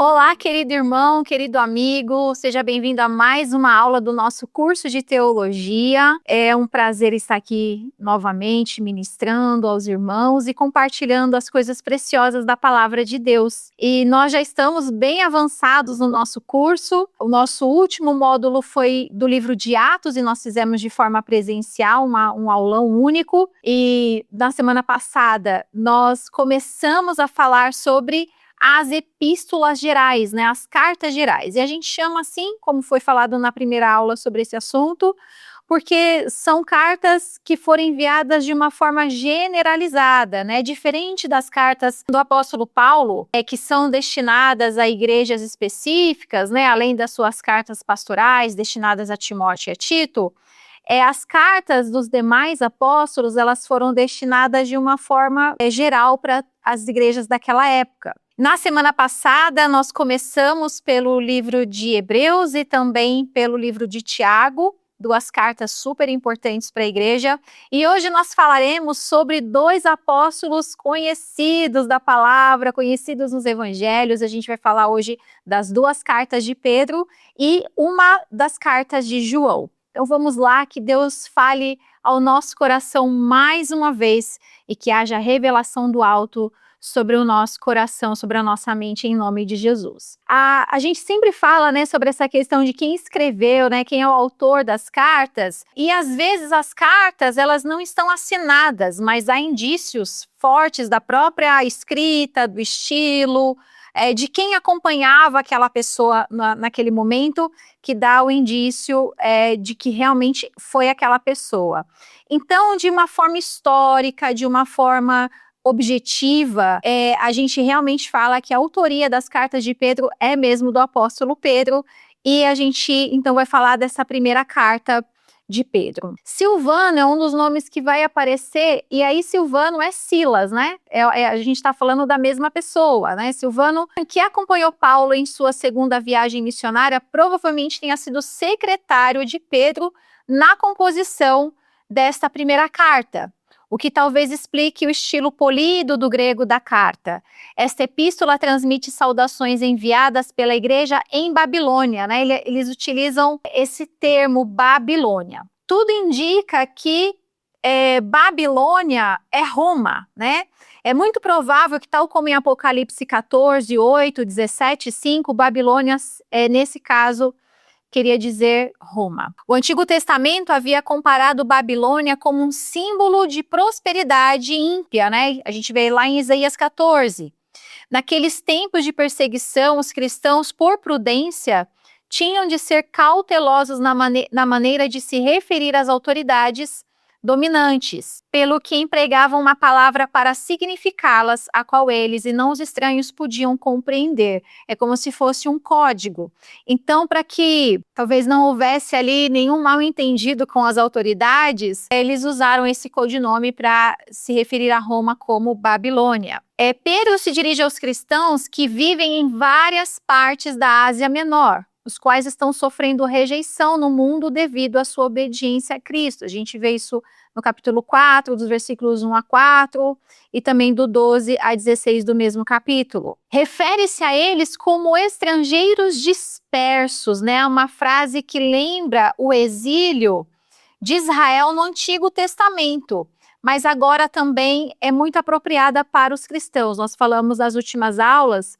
Olá, querido irmão, querido amigo, seja bem-vindo a mais uma aula do nosso curso de teologia. É um prazer estar aqui novamente ministrando aos irmãos e compartilhando as coisas preciosas da palavra de Deus. E nós já estamos bem avançados no nosso curso. O nosso último módulo foi do livro de Atos e nós fizemos de forma presencial, um aulão único. E na semana passada nós começamos a falar sobre as epístolas gerais, né, as cartas gerais. E a gente chama assim, como foi falado na primeira aula sobre esse assunto, porque são cartas que foram enviadas de uma forma generalizada, né, diferente das cartas do apóstolo Paulo, que são destinadas a igrejas específicas, né, além das suas cartas pastorais destinadas a Timóteo e a Tito. As cartas dos demais apóstolos, elas foram destinadas de uma forma geral para as igrejas daquela época. Na semana passada, nós começamos pelo livro de Hebreus e também pelo livro de Tiago, duas cartas super importantes para a igreja. E hoje nós falaremos sobre dois apóstolos conhecidos da palavra, conhecidos nos evangelhos. A gente vai falar hoje das duas cartas de Pedro e uma das cartas de João. Então vamos lá, que Deus fale ao nosso coração mais uma vez e que haja revelação do alto sobre o nosso coração, sobre a nossa mente, em nome de Jesus. A gente sempre fala, né, sobre essa questão de quem escreveu, né, quem é o autor das cartas, e às vezes as cartas, elas não estão assinadas, mas há indícios fortes da própria escrita, do estilo, de quem acompanhava aquela pessoa naquele momento, que dá o indício de que realmente foi aquela pessoa. Então, de uma forma histórica, de uma forma objetiva, a gente realmente fala que a autoria das cartas de Pedro é mesmo do apóstolo Pedro, e a gente então vai falar dessa primeira carta de Pedro. Silvano é um dos nomes que vai aparecer, e aí Silvano é Silas, né? A gente está falando da mesma pessoa, né? Silvano, que acompanhou Paulo em sua segunda viagem missionária, provavelmente tenha sido secretário de Pedro na composição desta primeira carta, o que talvez explique o estilo polido do grego da carta. Esta epístola transmite saudações enviadas pela igreja em Babilônia, né? Eles utilizam esse termo Babilônia. Tudo indica que Babilônia é Roma, né? É muito provável que, tal como em Apocalipse 14, 8, 17, 5, Babilônia, nesse caso, queria dizer Roma. O Antigo Testamento havia comparado Babilônia como um símbolo de prosperidade ímpia, né? A gente vê lá em Isaías 14. Naqueles tempos de perseguição, os cristãos, por prudência, tinham de ser cautelosos na maneira de se referir às autoridades dominantes, pelo que empregavam uma palavra para significá-las, a qual eles e não os estranhos podiam compreender. É como se fosse um código. Então, para que talvez não houvesse ali nenhum mal-entendido com as autoridades, eles usaram esse codinome para se referir a Roma como Babilônia. Pedro se dirige aos cristãos que vivem em várias partes da Ásia Menor, os quais estão sofrendo rejeição no mundo devido à sua obediência a Cristo. A gente vê isso no capítulo 4, dos versículos 1 a 4, e também do 12 a 16 do mesmo capítulo. Refere-se a eles como estrangeiros dispersos, né? Uma frase que lembra o exílio de Israel no Antigo Testamento, mas agora também é muito apropriada para os cristãos. Nós falamos nas últimas aulas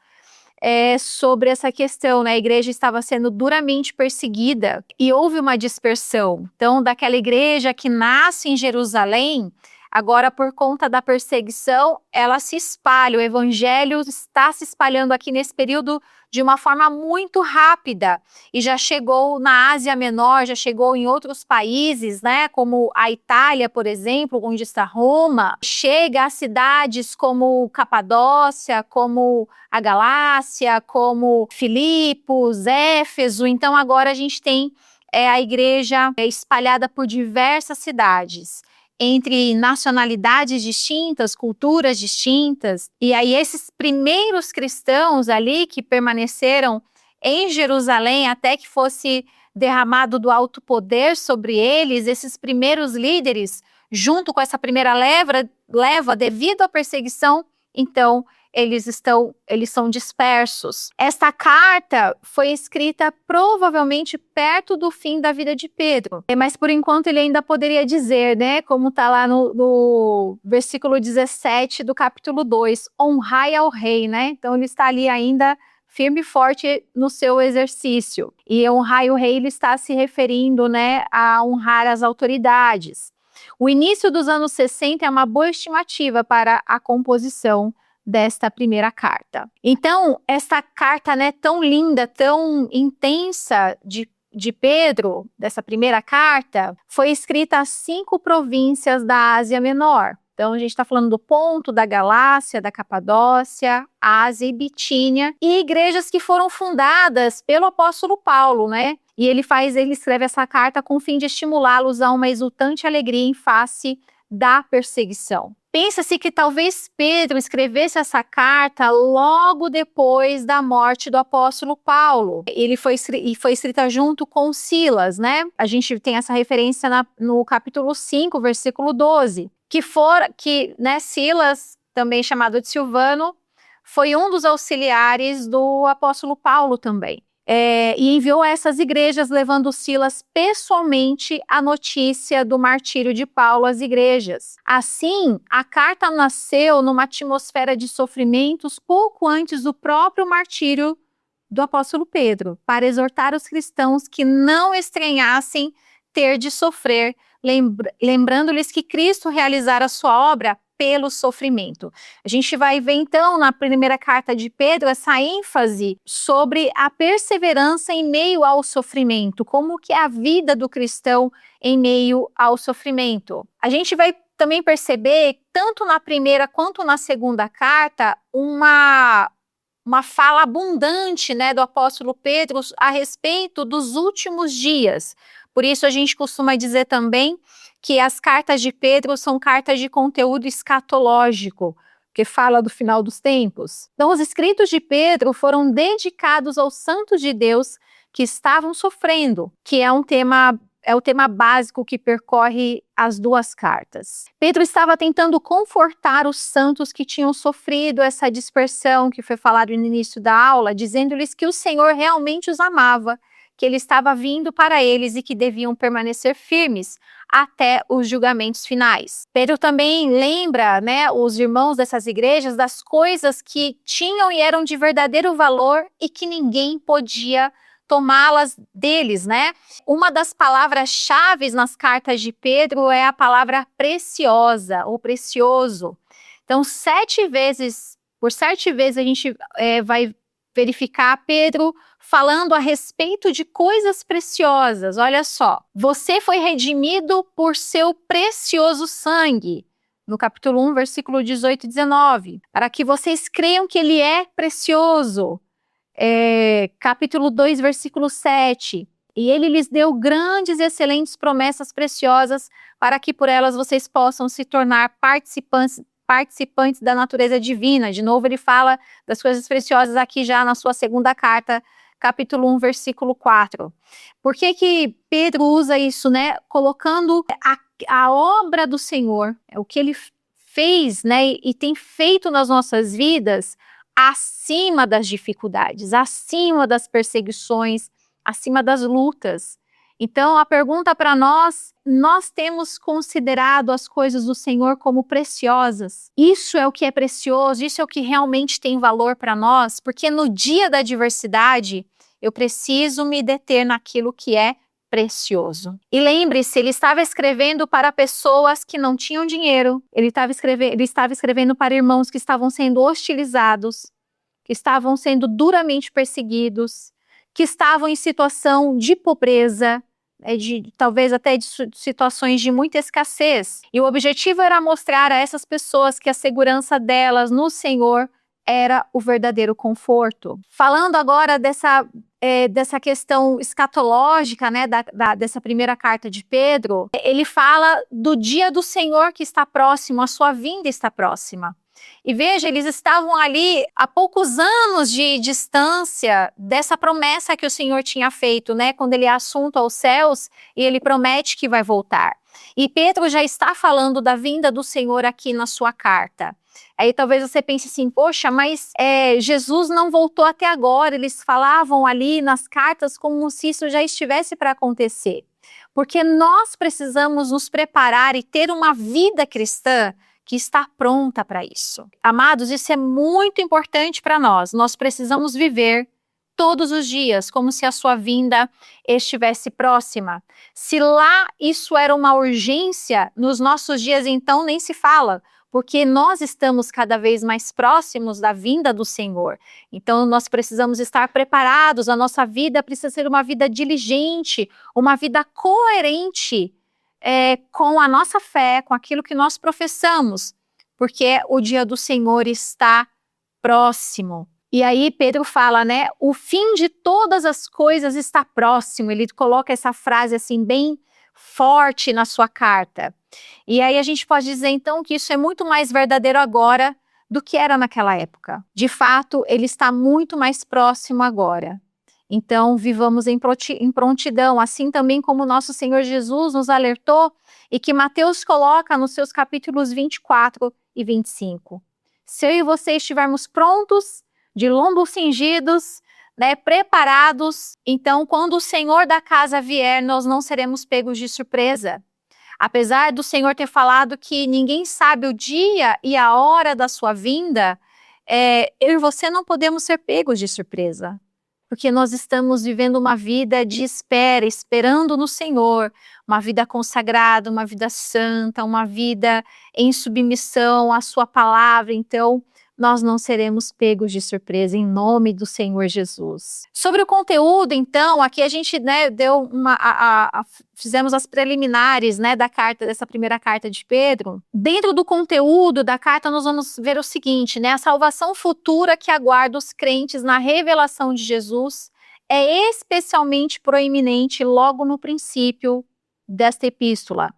sobre essa questão, né? A igreja estava sendo duramente perseguida e houve uma dispersão. Então, daquela igreja que nasce em Jerusalém, agora por conta da perseguição, ela se espalha. O evangelho está se espalhando aqui nesse período de uma forma muito rápida e já chegou na Ásia Menor, já chegou em outros países, né, como a Itália, por exemplo, onde está Roma, chega a cidades como Capadócia, como a Galácia, como Filipos, Éfeso. Então agora a gente tem a igreja espalhada por diversas cidades, entre nacionalidades distintas, culturas distintas. E aí esses primeiros cristãos ali que permaneceram em Jerusalém até que fosse derramado do alto poder sobre eles, esses primeiros líderes, junto com essa primeira leva devido à perseguição, então eles são dispersos. Esta carta foi escrita provavelmente perto do fim da vida de Pedro, mas por enquanto ele ainda poderia dizer, né, como está lá no versículo 17 do capítulo 2, honrai ao rei, né? Então ele está ali ainda firme e forte no seu exercício. E honrar o rei, ele está se referindo, né, a honrar as autoridades. O início dos anos 60 é uma boa estimativa para a composição desta primeira carta. Então, esta carta, né, tão linda, tão intensa de Pedro, dessa primeira carta, foi escrita às 5 províncias da Ásia Menor. Então, a gente está falando do Ponto, da Galácia, da Capadócia, Ásia e Bitínia, e igrejas que foram fundadas pelo apóstolo Paulo, né? E ele escreve essa carta com o fim de estimulá-los a uma exultante alegria em face da perseguição. Pensa-se que talvez Pedro escrevesse essa carta logo depois da morte do apóstolo Paulo. Ele foi escrita junto com Silas, né? A gente tem essa referência no capítulo 5, versículo 12. Né, Silas, também chamado de Silvano, foi um dos auxiliares do apóstolo Paulo também. E enviou a essas igrejas, levando Silas pessoalmente a notícia do martírio de Paulo às igrejas. Assim, a carta nasceu numa atmosfera de sofrimentos pouco antes do próprio martírio do apóstolo Pedro, para exortar os cristãos que não estranhassem ter de sofrer, lembrando-lhes que Cristo realizara a sua obra pelo sofrimento. A gente vai ver então na primeira carta de Pedro essa ênfase sobre a perseverança em meio ao sofrimento, como que é a vida do cristão em meio ao sofrimento. A gente vai também perceber, tanto na primeira quanto na segunda carta, uma fala abundante, né, do apóstolo Pedro a respeito dos últimos dias. Por isso a gente costuma dizer também que as cartas de Pedro são cartas de conteúdo escatológico, que fala do final dos tempos. Então, os escritos de Pedro foram dedicados aos santos de Deus que estavam sofrendo, que é o tema básico que percorre as duas cartas. Pedro estava tentando confortar os santos que tinham sofrido essa dispersão que foi falado no início da aula, dizendo-lhes que o Senhor realmente os amava, que ele estava vindo para eles e que deviam permanecer firmes até os julgamentos finais. Pedro também lembra, né, os irmãos dessas igrejas das coisas que tinham e eram de verdadeiro valor e que ninguém podia tomá-las deles, né? Uma das palavras-chave nas cartas de Pedro é a palavra preciosa ou precioso. Então, por 7 vezes a gente vai verificar Pedro falando a respeito de coisas preciosas. Olha só, você foi redimido por seu precioso sangue, no capítulo 1, versículo 18 e 19, para que vocês creiam que ele é precioso. Capítulo 2, versículo 7, e ele lhes deu grandes e excelentes promessas preciosas para que por elas vocês possam se tornar participantes da natureza divina. De novo ele fala das coisas preciosas aqui já na sua segunda carta, capítulo 1, versículo 4. Por que Pedro usa isso, né? Colocando a obra do Senhor, o que ele fez, né, e tem feito nas nossas vidas, acima das dificuldades, acima das perseguições, acima das lutas. Então, a pergunta para nós temos considerado as coisas do Senhor como preciosas? Isso é o que é precioso, isso é o que realmente tem valor para nós, porque no dia da adversidade, eu preciso me deter naquilo que é precioso. E lembre-se, ele estava escrevendo para pessoas que não tinham dinheiro, ele estava escrevendo para irmãos que estavam sendo hostilizados, que estavam sendo duramente perseguidos, que estavam em situação de pobreza, talvez até de situações de muita escassez. E o objetivo era mostrar a essas pessoas que a segurança delas no Senhor era o verdadeiro conforto. Falando agora dessa questão escatológica, né, dessa primeira carta de Pedro, ele fala do dia do Senhor que está próximo, a sua vinda está próxima. E veja, eles estavam ali a poucos anos de distância dessa promessa que o Senhor tinha feito, né? Quando ele é assunto aos céus e ele promete que vai voltar. E Pedro já está falando da vinda do Senhor aqui na sua carta. Aí talvez você pense assim, poxa, mas Jesus não voltou até agora. Eles falavam ali nas cartas como se isso já estivesse para acontecer. Porque nós precisamos nos preparar e ter uma vida cristã que está pronta para isso. Amados, isso é muito importante para nós. Nós precisamos viver todos os dias, como se a sua vinda estivesse próxima. Se lá isso era uma urgência, nos nossos dias então nem se fala, porque nós estamos cada vez mais próximos da vinda do Senhor. Então nós precisamos estar preparados, a nossa vida precisa ser uma vida diligente, uma vida coerente com a nossa fé, com aquilo que nós professamos, porque o dia do Senhor está próximo. E aí Pedro fala, né, o fim de todas as coisas está próximo. Ele coloca essa frase assim bem forte na sua carta. E aí a gente pode dizer então que isso é muito mais verdadeiro agora do que era naquela época. De fato, ele está muito mais próximo agora. Então, vivamos em prontidão, assim também como nosso Senhor Jesus nos alertou e que Mateus coloca nos seus capítulos 24 e 25. Se eu e você estivermos prontos, de lombos cingidos, né, preparados, então quando o Senhor da casa vier, nós não seremos pegos de surpresa. Apesar do Senhor ter falado que ninguém sabe o dia e a hora da sua vinda, eu e você não podemos ser pegos de surpresa. Porque nós estamos vivendo uma vida de espera, esperando no Senhor, uma vida consagrada, uma vida santa, uma vida em submissão à sua palavra. Então, nós não seremos pegos de surpresa em nome do Senhor Jesus. Sobre o conteúdo, então, aqui a gente, né, deu fizemos as preliminares, né, dessa primeira carta de Pedro. Dentro do conteúdo da carta, nós vamos ver o seguinte, né, a salvação futura que aguarda os crentes na revelação de Jesus é especialmente proeminente logo no princípio desta epístola.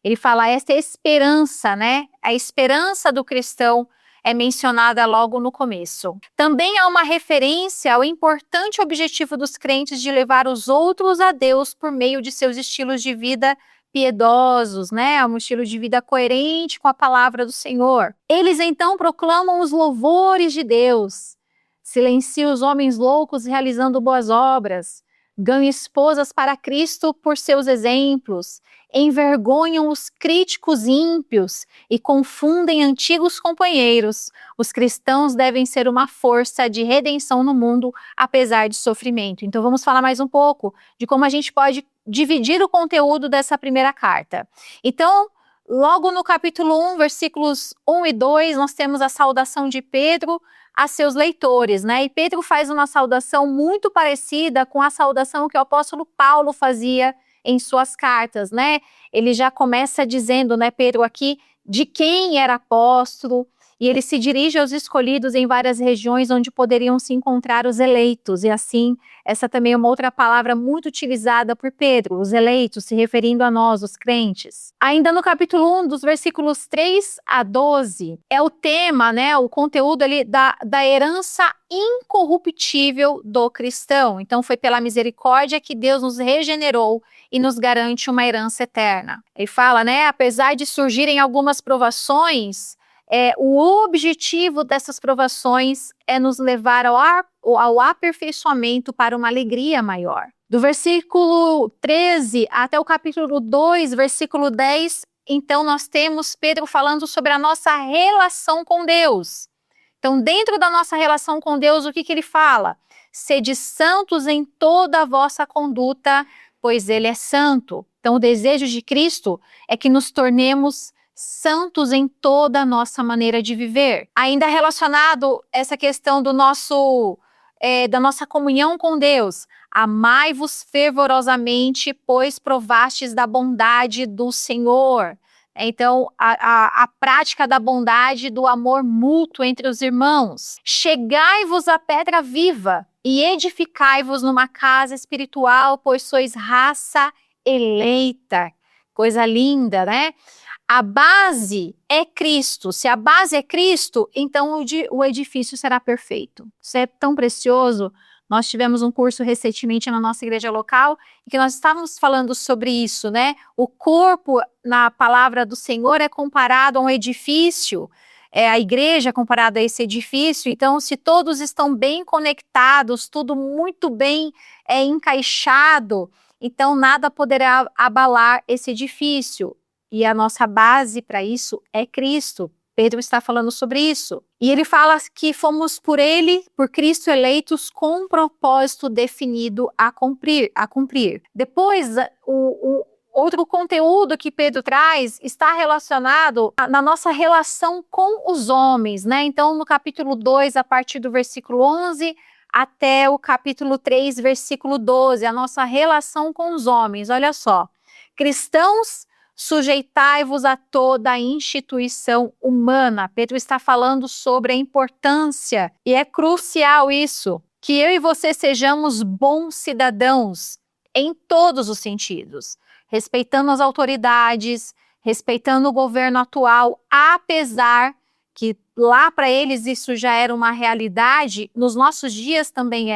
Ele fala esta esperança, né, a esperança do cristão é mencionada logo no começo. Também há uma referência ao importante objetivo dos crentes de levar os outros a Deus por meio de seus estilos de vida piedosos, né? Um estilo de vida coerente com a palavra do Senhor. Eles então proclamam os louvores de Deus, silenciam os homens loucos realizando boas obras, ganham esposas para Cristo por seus exemplos, envergonham os críticos ímpios e confundem antigos companheiros. Os cristãos devem ser uma força de redenção no mundo, apesar de sofrimento. Então vamos falar mais um pouco de como a gente pode dividir o conteúdo dessa primeira carta. Então, logo no capítulo 1, versículos 1 e 2, nós temos a saudação de Pedro a seus leitores, né? E Pedro faz uma saudação muito parecida com a saudação que o apóstolo Paulo fazia em suas cartas, né? Ele já começa dizendo, né, Pedro aqui, de quem era apóstolo, e ele se dirige aos escolhidos em várias regiões onde poderiam se encontrar os eleitos, e assim, essa também é uma outra palavra muito utilizada por Pedro, os eleitos, se referindo a nós, os crentes. Ainda no capítulo 1, dos versículos 3 a 12, é o tema, né, o conteúdo ali da herança incorruptível do cristão. Então, foi pela misericórdia que Deus nos regenerou e nos garante uma herança eterna. Ele fala, né, apesar de surgirem algumas provações, o objetivo dessas provações é nos levar ao aperfeiçoamento para uma alegria maior. Do versículo 13 até o capítulo 2, versículo 10, então nós temos Pedro falando sobre a nossa relação com Deus. Então, dentro da nossa relação com Deus, o que ele fala? Sede santos em toda a vossa conduta, pois ele é santo. Então, o desejo de Cristo é que nos tornemos santos em toda a nossa maneira de viver. Ainda relacionado a essa questão da nossa comunhão com Deus, amai-vos fervorosamente, pois provastes da bondade do Senhor. Então, a prática da bondade, do amor mútuo entre os irmãos. Chegai-vos à pedra viva e edificai-vos numa casa espiritual, pois sois raça eleita. Coisa linda, né? A base é Cristo. Se a base é Cristo, então o edifício será perfeito. Isso é tão precioso. Nós tivemos um curso recentemente na nossa igreja local em que nós estávamos falando sobre isso, né? O corpo, na palavra do Senhor, é comparado a um edifício a igreja comparada a esse edifício. Então, se todos estão bem conectados, tudo muito bem encaixado, então nada poderá abalar esse edifício. E a nossa base para isso é Cristo. Pedro está falando sobre isso. E ele fala que fomos por ele, por Cristo, eleitos com um propósito definido a cumprir. Depois, o outro conteúdo que Pedro traz está relacionado na nossa relação com os homens, né? Então, no capítulo 2, a partir do versículo 11 até o capítulo 3, versículo 12, a nossa relação com os homens. Olha só. Cristãos, sujeitai-vos a toda a instituição humana. Pedro está falando sobre a importância, e é crucial isso, que eu e você sejamos bons cidadãos em todos os sentidos, respeitando as autoridades, respeitando o governo atual, apesar que lá para eles isso já era uma realidade, nos nossos dias também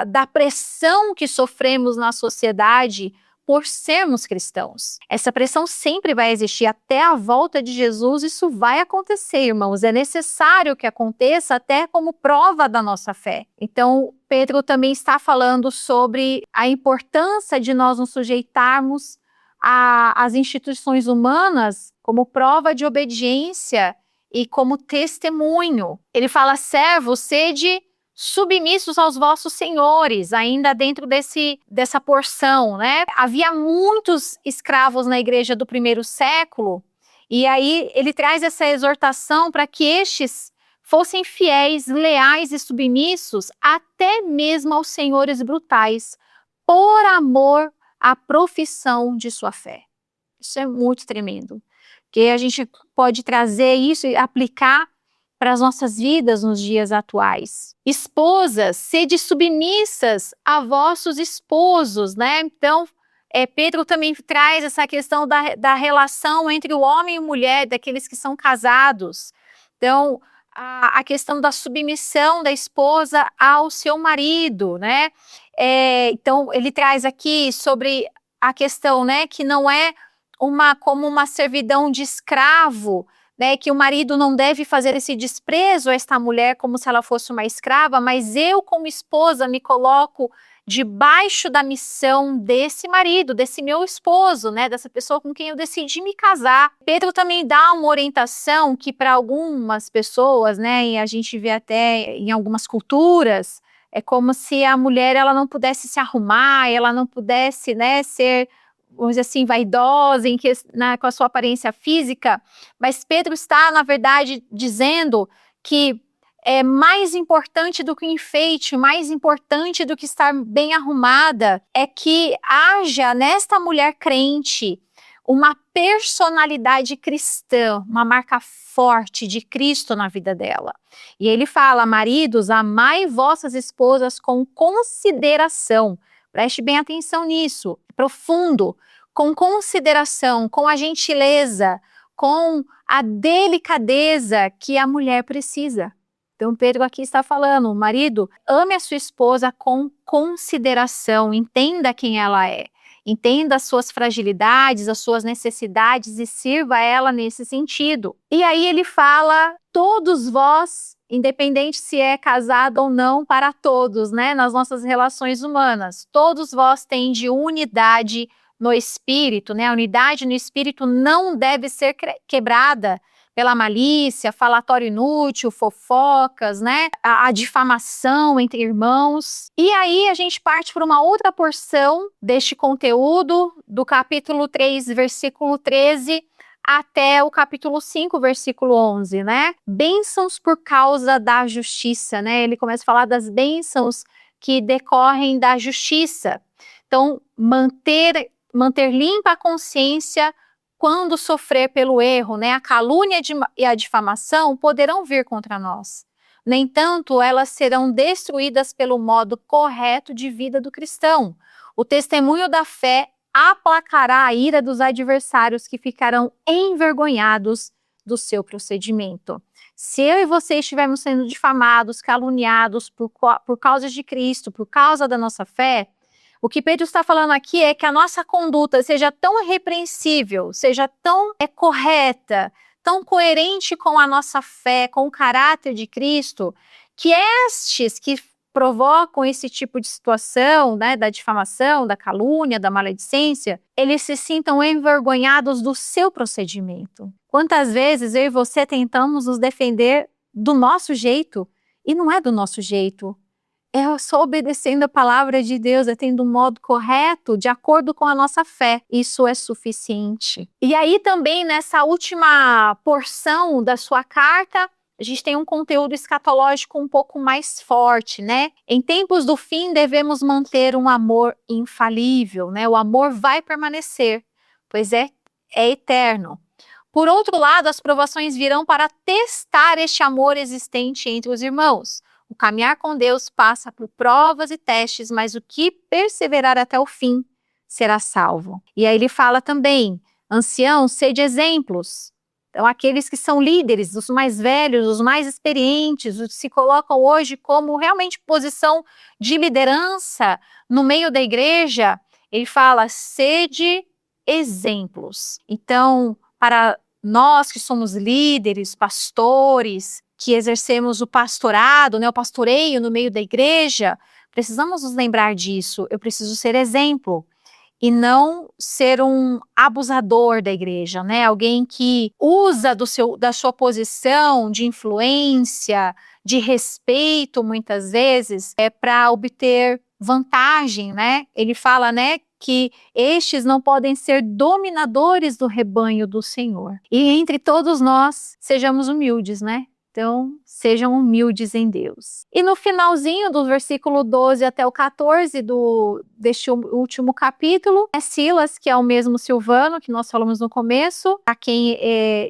da pressão que sofremos na sociedade por sermos cristãos. Essa pressão sempre vai existir até a volta de Jesus, isso vai acontecer, irmãos. É necessário que aconteça até como prova da nossa fé. Então, Pedro também está falando sobre a importância de nós nos sujeitarmos às instituições humanas como prova de obediência e como testemunho. Ele fala, servos, sede submissos aos vossos senhores, ainda dentro dessa porção, né? Havia muitos escravos na igreja do primeiro século, e aí ele traz essa exortação para que estes fossem fiéis, leais e submissos até mesmo aos senhores brutais, por amor à profissão de sua fé. Isso é muito tremendo, porque a gente pode trazer isso e aplicar para as nossas vidas nos dias atuais. Esposas, sede submissas a vossos esposos, né? Então, Pedro também traz essa questão da relação entre o homem e a mulher, daqueles que são casados. Então, a questão da submissão da esposa ao seu marido, né? Então, ele traz aqui sobre a questão, né, que não é como uma servidão de escravo, né, que o marido não deve fazer esse desprezo a esta mulher como se ela fosse uma escrava, mas eu, como esposa, me coloco debaixo da missão desse marido, desse meu esposo, né, dessa pessoa com quem eu decidi me casar. Pedro também dá uma orientação que para algumas pessoas, né, e a gente vê até em algumas culturas, é como se a mulher ela não pudesse se arrumar, ela não pudesse, né, ser, vamos dizer assim, vaidosa com a sua aparência física, mas Pedro está, na verdade, dizendo que é mais importante do que o enfeite, mais importante do que estar bem arrumada, é que haja nesta mulher crente uma personalidade cristã, uma marca forte de Cristo na vida dela. E ele fala, maridos, amai vossas esposas com consideração. Preste bem atenção nisso, profundo, com consideração, com a gentileza, com a delicadeza que a mulher precisa. Então Pedro aqui está falando, marido, ame a sua esposa com consideração, entenda quem ela é, entenda as suas fragilidades, as suas necessidades e sirva ela nesse sentido. E aí ele fala, todos vós, independente se é casado ou não, para todos, né, nas nossas relações humanas, todos vós tende unidade no espírito, né, a unidade no espírito não deve ser quebrada pela malícia, falatório inútil, fofocas, né, a difamação entre irmãos. E aí a gente parte para uma outra porção deste conteúdo, do capítulo 3, versículo 13, até o capítulo 5, versículo 11, né? Bênçãos por causa da justiça, né? Ele começa a falar das bênçãos que decorrem da justiça. Então, manter limpa a consciência quando sofrer pelo erro, né? A calúnia e a difamação poderão vir contra nós. No entanto, elas serão destruídas pelo modo correto de vida do cristão. O testemunho da fé aplacará a ira dos adversários que ficarão envergonhados do seu procedimento. Se eu e você estivermos sendo difamados, caluniados por causa de Cristo, por causa da nossa fé, o que Pedro está falando aqui é que a nossa conduta seja tão irrepreensível, seja tão correta, tão coerente com a nossa fé, com o caráter de Cristo, que estes que provocam esse tipo de situação, né, da difamação, da calúnia, da maledicência, eles se sintam envergonhados do seu procedimento. Quantas vezes eu e você tentamos nos defender do nosso jeito, e não é do nosso jeito. É só obedecendo a palavra de Deus, é tendo um modo correto, de acordo com a nossa fé. Isso é suficiente. E aí também, nessa última porção da sua carta, a gente tem um conteúdo escatológico um pouco mais forte, né? Em tempos do fim, devemos manter um amor infalível, né? O amor vai permanecer, pois é eterno. Por outro lado, as provações virão para testar este amor existente entre os irmãos. O caminhar com Deus passa por provas e testes, mas o que perseverar até o fim será salvo. E aí ele fala também, anciãos, sede exemplos. Então, aqueles que são líderes, os mais velhos, os mais experientes, os que se colocam hoje como realmente posição de liderança no meio da igreja, ele fala, sede exemplos. Então, para nós que somos líderes, pastores, que exercemos o pastorado, né, o pastoreio no meio da igreja, precisamos nos lembrar disso. Eu preciso ser exemplo e não ser um abusador da igreja, né? Alguém que usa da sua posição de influência, de respeito, muitas vezes, para obter vantagem, né? Ele fala, né, que estes não podem ser dominadores do rebanho do Senhor. E entre todos nós, sejamos humildes, né? Então, sejam humildes em Deus. E no finalzinho do versículo 12 até o 14 deste último capítulo, é Silas, que é o mesmo Silvano, que nós falamos no começo, a quem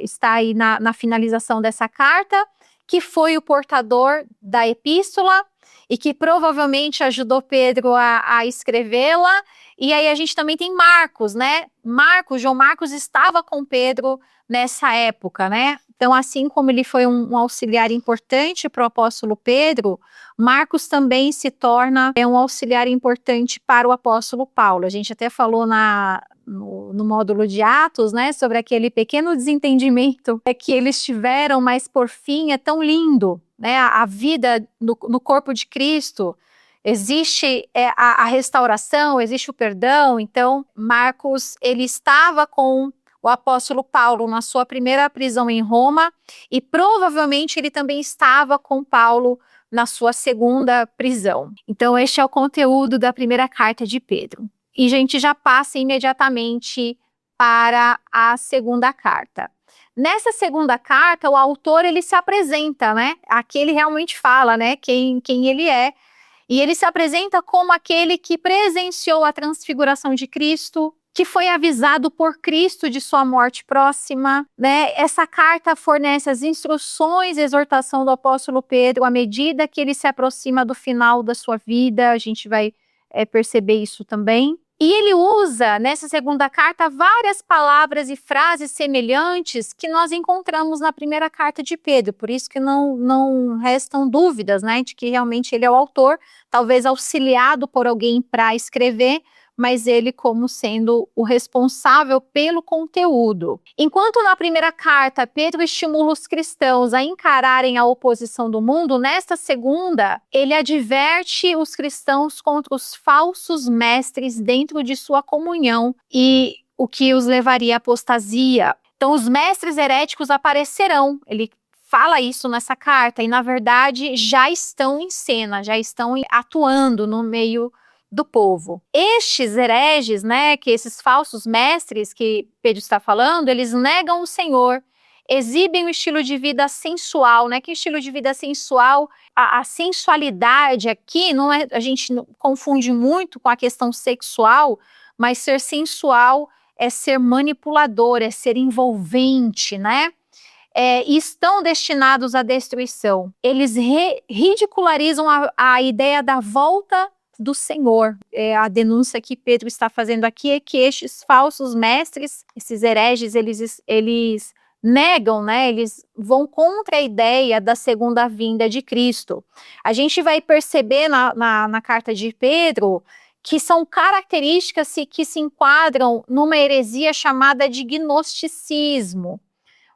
está aí na finalização dessa carta, que foi o portador da epístola e que provavelmente ajudou Pedro a escrevê-la. E aí a gente também tem Marcos, né? João Marcos estava com Pedro nessa época, né? Então, assim como ele foi um auxiliar importante para o apóstolo Pedro, Marcos também se torna um auxiliar importante para o apóstolo Paulo. A gente até falou no módulo de Atos, né, sobre aquele pequeno desentendimento que eles tiveram, mas por fim é tão lindo, né? A vida no corpo de Cristo. Existe a restauração, existe o perdão. Então, Marcos, ele estava com o apóstolo Paulo na sua primeira prisão em Roma e provavelmente ele também estava com Paulo na sua segunda prisão. Então, este é o conteúdo da primeira carta de Pedro. E a gente já passa imediatamente para a segunda carta. Nessa segunda carta, o autor, ele se apresenta, né? Aqui ele realmente fala, né, quem ele é. E ele se apresenta como aquele que presenciou a transfiguração de Cristo, que foi avisado por Cristo de sua morte próxima, né? Essa carta fornece as instruções e exortação do apóstolo Pedro à medida que ele se aproxima do final da sua vida. A gente vai perceber isso também. E ele usa, nessa segunda carta, várias palavras e frases semelhantes que nós encontramos na primeira carta de Pedro. Por isso que não restam dúvidas, né, de que realmente ele é o autor, talvez auxiliado por alguém para escrever, mas ele como sendo o responsável pelo conteúdo. Enquanto na primeira carta Pedro estimula os cristãos a encararem a oposição do mundo, nesta segunda ele adverte os cristãos contra os falsos mestres dentro de sua comunhão e o que os levaria à apostasia. Então os mestres heréticos aparecerão, ele fala isso nessa carta e na verdade já estão em cena, já estão atuando no meio do povo. Estes hereges, né, que esses falsos mestres que Pedro está falando, eles negam o Senhor, exibem um estilo de vida sensual, né? Que estilo de vida sensual? A sensualidade aqui, não é, a gente confunde muito com a questão sexual, mas ser sensual é ser manipulador, é ser envolvente, né? E estão destinados à destruição. Eles ridicularizam a ideia da volta do Senhor. A denúncia que Pedro está fazendo aqui é que estes falsos mestres, esses hereges, eles negam, né? Eles vão contra a ideia da segunda vinda de Cristo. A gente vai perceber na carta de Pedro que são características que se enquadram numa heresia chamada de gnosticismo.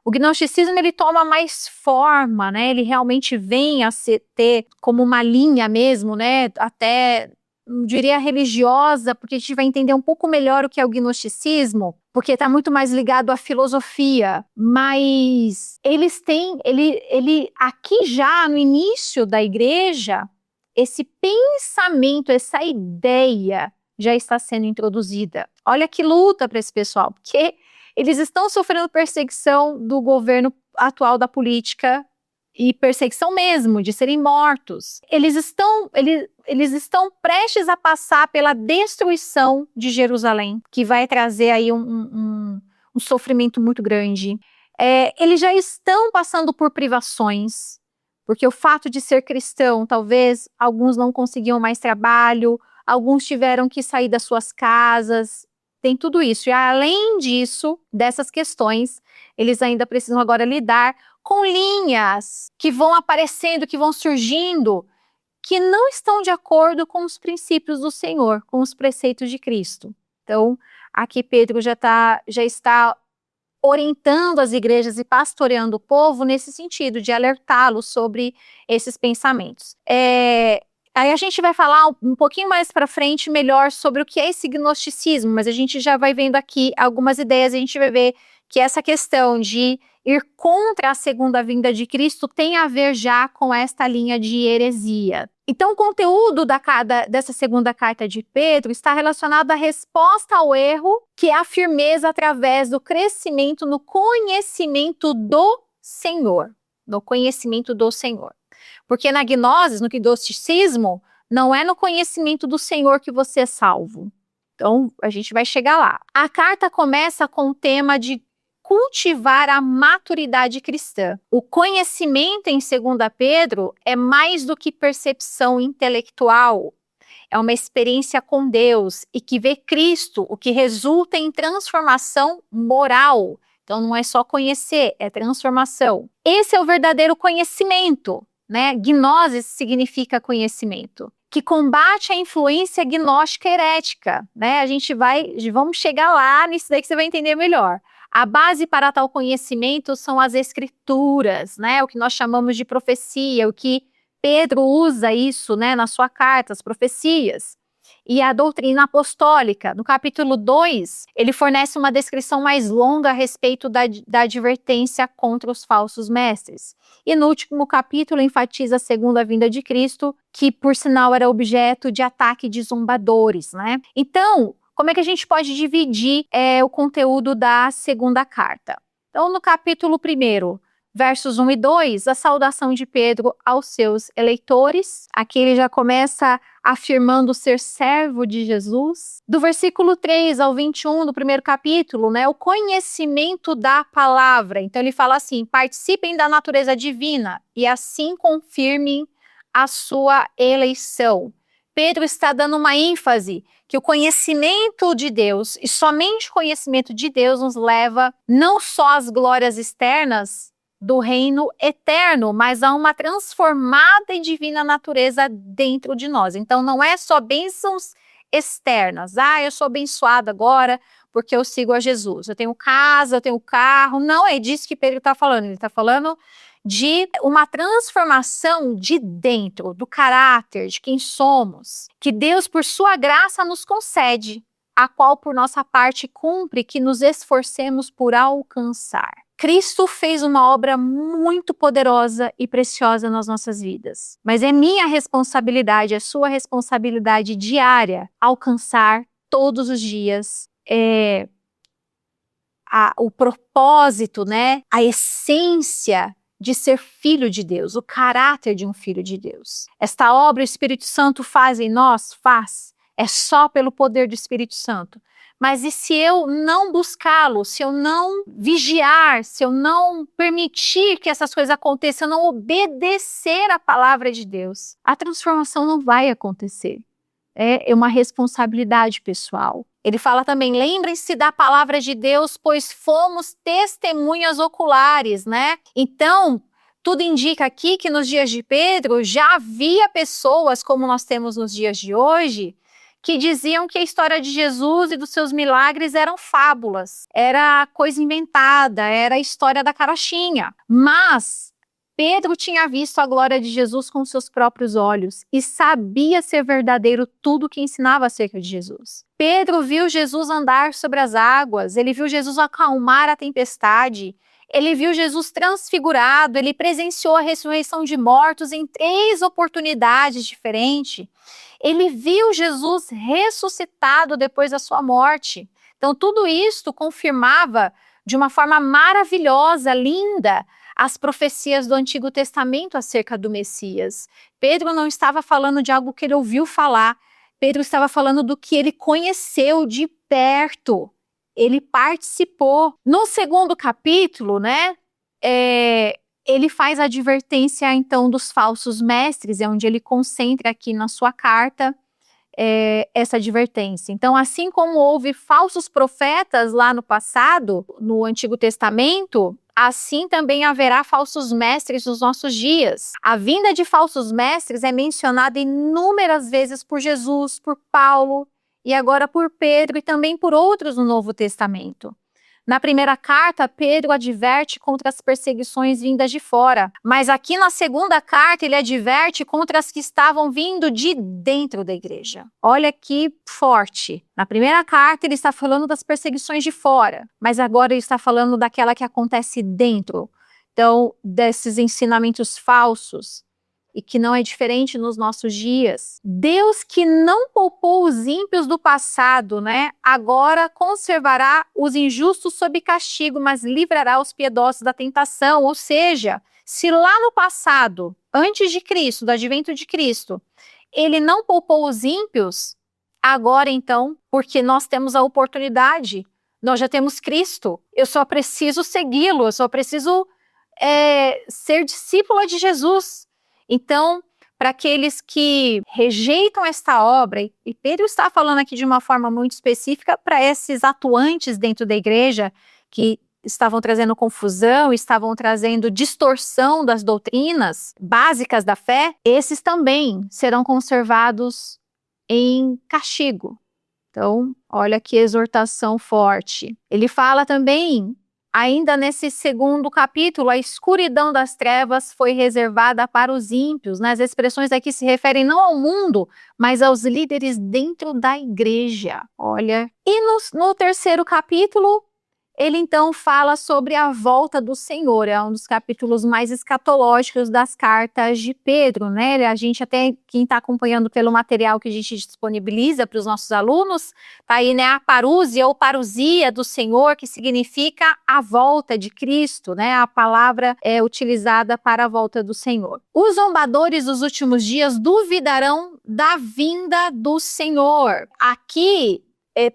O gnosticismo, ele toma mais forma, né? Ele realmente vem a ter como uma linha mesmo, né? Até, não diria religiosa, porque a gente vai entender um pouco melhor o que é o gnosticismo, porque está muito mais ligado à filosofia. Mas eles têm, aqui já no início da igreja, esse pensamento, essa ideia já está sendo introduzida. Olha que luta para esse pessoal, porque eles estão sofrendo perseguição do governo atual da política e perseguição mesmo, de serem mortos. Eles estão prestes a passar pela destruição de Jerusalém, que vai trazer aí um sofrimento muito grande. Eles já estão passando por privações, porque o fato de ser cristão, talvez alguns não conseguiam mais trabalho, alguns tiveram que sair das suas casas, tem tudo isso. E além disso, dessas questões, eles ainda precisam agora lidar com linhas que vão aparecendo, que vão surgindo, que não estão de acordo com os princípios do Senhor, com os preceitos de Cristo. Então, aqui Pedro já está orientando as igrejas e pastoreando o povo nesse sentido, de alertá-los sobre esses pensamentos. Aí a gente vai falar um pouquinho mais para frente melhor sobre o que é esse gnosticismo, mas a gente já vai vendo aqui algumas ideias, a gente vai ver que essa questão de ir contra a segunda vinda de Cristo tem a ver já com esta linha de heresia. Então, o conteúdo dessa segunda carta de Pedro está relacionado à resposta ao erro, que é a firmeza através do crescimento no conhecimento do Senhor. No conhecimento do Senhor. Porque na gnose, no gnosticismo, não é no conhecimento do Senhor que você é salvo. Então, a gente vai chegar lá. A carta começa com o tema de cultivar a maturidade cristã. O conhecimento em 2 Pedro é mais do que percepção intelectual. É uma experiência com Deus e que vê Cristo, o que resulta em transformação moral. Então, não é só conhecer, é transformação. Esse é o verdadeiro conhecimento, né? Gnose significa conhecimento, que combate a influência gnóstica herética, né? Vamos chegar lá nisso daí que você vai entender melhor. A base para tal conhecimento são as escrituras, né? O que nós chamamos de profecia, o que Pedro usa isso, né, na sua carta, as profecias. E a doutrina apostólica. No capítulo 2, ele fornece uma descrição mais longa a respeito da advertência contra os falsos mestres. E no último capítulo, enfatiza a segunda vinda de Cristo, que, por sinal, era objeto de ataque de zombadores, né? Então, como é que a gente pode dividir o conteúdo da segunda carta? Então, no capítulo 1, versos 1 e 2, a saudação de Pedro aos seus eleitores. Aqui ele já começa afirmando ser servo de Jesus. Do versículo 3 ao 21 do primeiro capítulo, né, o conhecimento da palavra. Então ele fala assim: participem da natureza divina e assim confirmem a sua eleição. Pedro está dando uma ênfase que o conhecimento de Deus, e somente o conhecimento de Deus, nos leva não só às glórias externas do reino eterno, mas a uma transformada e divina natureza dentro de nós. Então não é só bênçãos externas. Eu sou abençoado agora porque eu sigo a Jesus. Eu tenho casa, eu tenho carro. Não é disso que Pedro está falando. Ele está falando de uma transformação de dentro, do caráter, de quem somos, que Deus, por sua graça, nos concede, a qual, por nossa parte, cumpre que nos esforcemos por alcançar. Cristo fez uma obra muito poderosa e preciosa nas nossas vidas, mas é minha responsabilidade, é sua responsabilidade diária, alcançar todos os dias o propósito, né? A essência de ser filho de Deus, o caráter de um filho de Deus. Esta obra o Espírito Santo faz em nós? Faz. É só pelo poder do Espírito Santo. Mas e se eu não buscá-lo, se eu não vigiar, se eu não permitir que essas coisas aconteçam, se eu não obedecer à palavra de Deus, a transformação não vai acontecer. É uma responsabilidade pessoal. Ele fala também: lembrem-se da palavra de Deus, pois fomos testemunhas oculares, né? Então, tudo indica aqui que nos dias de Pedro já havia pessoas, como nós temos nos dias de hoje, que diziam que a história de Jesus e dos seus milagres eram fábulas, era coisa inventada, era a história da carochinha. Mas Pedro tinha visto a glória de Jesus com seus próprios olhos e sabia ser verdadeiro tudo o que ensinava acerca de Jesus. Pedro viu Jesus andar sobre as águas, ele viu Jesus acalmar a tempestade, ele viu Jesus transfigurado, ele presenciou a ressurreição de mortos em 3 oportunidades diferentes. Ele viu Jesus ressuscitado depois da sua morte. Então, tudo isto confirmava de uma forma maravilhosa, linda, as profecias do Antigo Testamento acerca do Messias. Pedro não estava falando de algo que ele ouviu falar, Pedro estava falando do que ele conheceu de perto, ele participou. No segundo capítulo, né, ele faz a advertência, então, dos falsos mestres, é onde ele concentra aqui na sua carta essa advertência. Então, assim como houve falsos profetas lá no passado, no Antigo Testamento, assim também haverá falsos mestres nos nossos dias. A vinda de falsos mestres é mencionada inúmeras vezes por Jesus, por Paulo e agora por Pedro e também por outros no Novo Testamento. Na primeira carta, Pedro adverte contra as perseguições vindas de fora, mas aqui na segunda carta ele adverte contra as que estavam vindo de dentro da igreja. Olha que forte. Na primeira carta ele está falando das perseguições de fora, mas agora ele está falando daquela que acontece dentro. Então, desses ensinamentos falsos, e que não é diferente nos nossos dias. Deus que não poupou os ímpios do passado, né? Agora conservará os injustos sob castigo, mas livrará os piedosos da tentação. Ou seja, se lá no passado, antes de Cristo, do advento de Cristo, ele não poupou os ímpios, agora então, porque nós temos a oportunidade, nós já temos Cristo, eu só preciso segui-lo, eu só preciso ser discípula de Jesus. Então, para aqueles que rejeitam esta obra, e Pedro está falando aqui de uma forma muito específica para esses atuantes dentro da igreja que estavam trazendo confusão, estavam trazendo distorção das doutrinas básicas da fé, esses também serão conservados em castigo. Então, olha que exortação forte. Ele fala também, ainda nesse segundo capítulo, a escuridão das trevas foi reservada para os ímpios, né? As expressões aqui se referem não ao mundo, mas aos líderes dentro da igreja. Olha. E no terceiro capítulo, ele então fala sobre a volta do Senhor. É um dos capítulos mais escatológicos das cartas de Pedro, né? A gente até, quem está acompanhando pelo material que a gente disponibiliza para os nossos alunos, tá aí, né, a parúzia ou parousia do Senhor, que significa a volta de Cristo, né? A palavra é utilizada para a volta do Senhor. Os zombadores dos últimos dias duvidarão da vinda do Senhor. Aqui,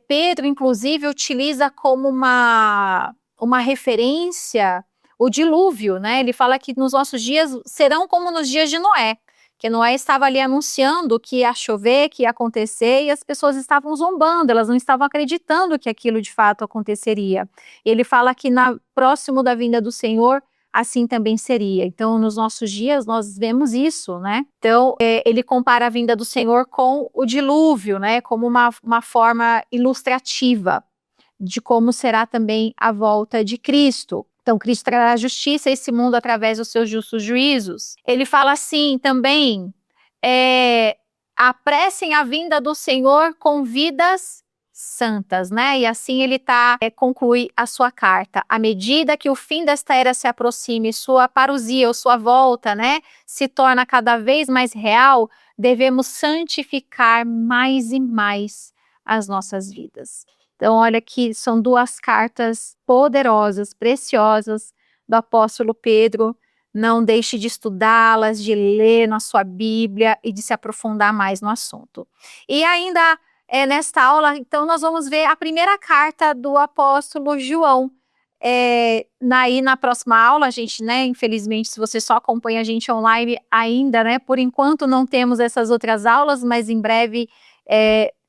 Pedro, inclusive, utiliza como uma referência o dilúvio, né? Ele fala que nos nossos dias serão como nos dias de Noé, que Noé estava ali anunciando que ia chover, que ia acontecer, e as pessoas estavam zombando, elas não estavam acreditando que aquilo de fato aconteceria. E ele fala que próximo da vinda do Senhor, assim também seria. Então, nos nossos dias, nós vemos isso, né? Então, ele compara a vinda do Senhor com o dilúvio, né? Como uma forma ilustrativa de como será também a volta de Cristo. Então, Cristo trará justiça a esse mundo através dos seus justos juízos. Ele fala assim também, apressem a vinda do Senhor com vidas santas, né? E assim ele conclui a sua carta. À medida que o fim desta era se aproxime, sua parousia ou sua volta, né, se torna cada vez mais real, devemos santificar mais e mais as nossas vidas. Então, olha que são 2 cartas poderosas, preciosas do apóstolo Pedro. Não deixe de estudá-las, de ler na sua Bíblia e de se aprofundar mais no assunto. E ainda nesta aula, então, nós vamos ver a primeira carta do apóstolo João. Na próxima aula, a gente, né, infelizmente, se você só acompanha a gente online ainda, né, por enquanto não temos essas outras aulas, mas em breve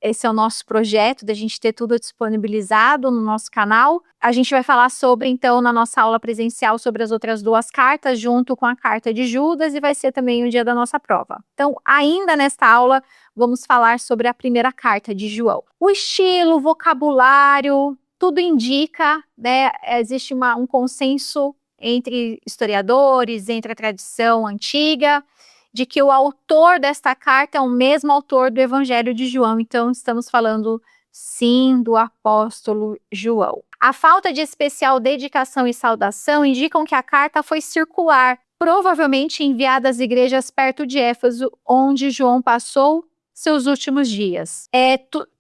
Esse é o nosso projeto, da gente ter tudo disponibilizado no nosso canal. A gente vai falar sobre, então, na nossa aula presencial, sobre as outras 2 cartas, junto com a carta de Judas, e vai ser também o dia da nossa prova. Então, ainda nesta aula, vamos falar sobre a primeira carta de João. O estilo, o vocabulário, tudo indica, né, existe um consenso entre historiadores, entre a tradição antiga, de que o autor desta carta é o mesmo autor do Evangelho de João. Então, estamos falando, sim, do apóstolo João. A falta de especial dedicação e saudação indicam que a carta foi circular, provavelmente enviada às igrejas perto de Éfeso, onde João passou seus últimos dias.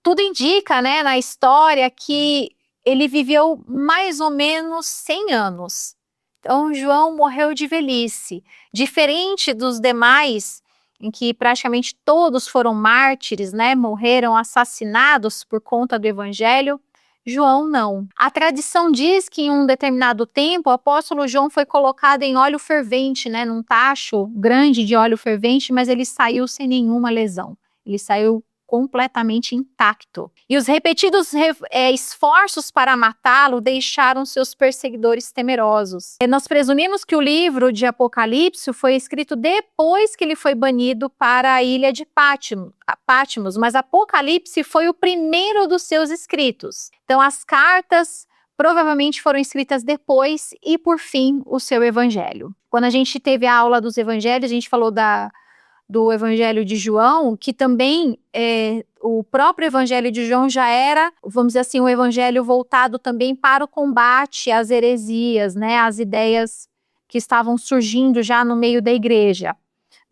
Tudo indica, né, na história, que ele viveu mais ou menos 100 anos. Então, João morreu de velhice. Diferente dos demais, em que praticamente todos foram mártires, né? Morreram assassinados por conta do evangelho, João não. A tradição diz que em um determinado tempo, o apóstolo João foi colocado em óleo fervente, né? Num tacho grande de óleo fervente, mas ele saiu sem nenhuma lesão. Ele saiu completamente intacto. E os repetidos esforços para matá-lo deixaram seus perseguidores temerosos. Nós presumimos que o livro de Apocalipse foi escrito depois que ele foi banido para a ilha de Patmos, mas Apocalipse foi o primeiro dos seus escritos. Então, as cartas provavelmente foram escritas depois e, por fim, o seu evangelho. Quando a gente teve a aula dos evangelhos, a gente falou do Evangelho de João, que também o próprio Evangelho de João já era, vamos dizer assim, um evangelho voltado também para o combate às heresias, né, às ideias que estavam surgindo já no meio da igreja,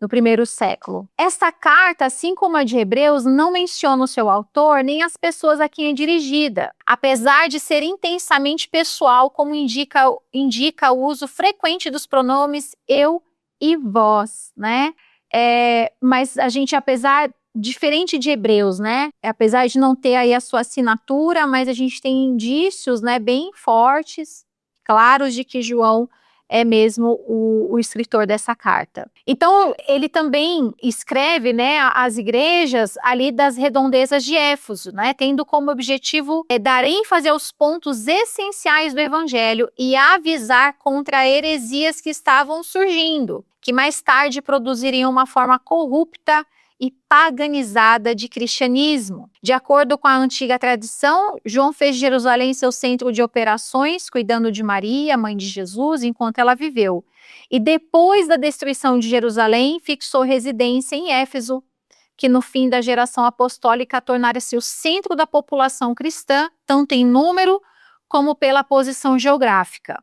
no primeiro século. Esta carta, assim como a de Hebreus, não menciona o seu autor nem as pessoas a quem é dirigida, apesar de ser intensamente pessoal, como indica o uso frequente dos pronomes eu e vós, né? Mas a gente, diferente de Hebreus, né? Apesar de não ter aí a sua assinatura, mas a gente tem indícios, né, bem fortes, claros, de que João é mesmo o escritor dessa carta. Então, ele também escreve, né, às igrejas ali das redondezas de Éfeso, né, tendo como objetivo dar ênfase aos pontos essenciais do evangelho e avisar contra heresias que estavam surgindo, que mais tarde produziriam uma forma corrupta e paganizada de cristianismo. De acordo com a antiga tradição, João fez de Jerusalém seu centro de operações, cuidando de Maria, mãe de Jesus, enquanto ela viveu. E depois da destruição de Jerusalém, fixou residência em Éfeso, que no fim da geração apostólica tornara-se o centro da população cristã, tanto em número como pela posição geográfica.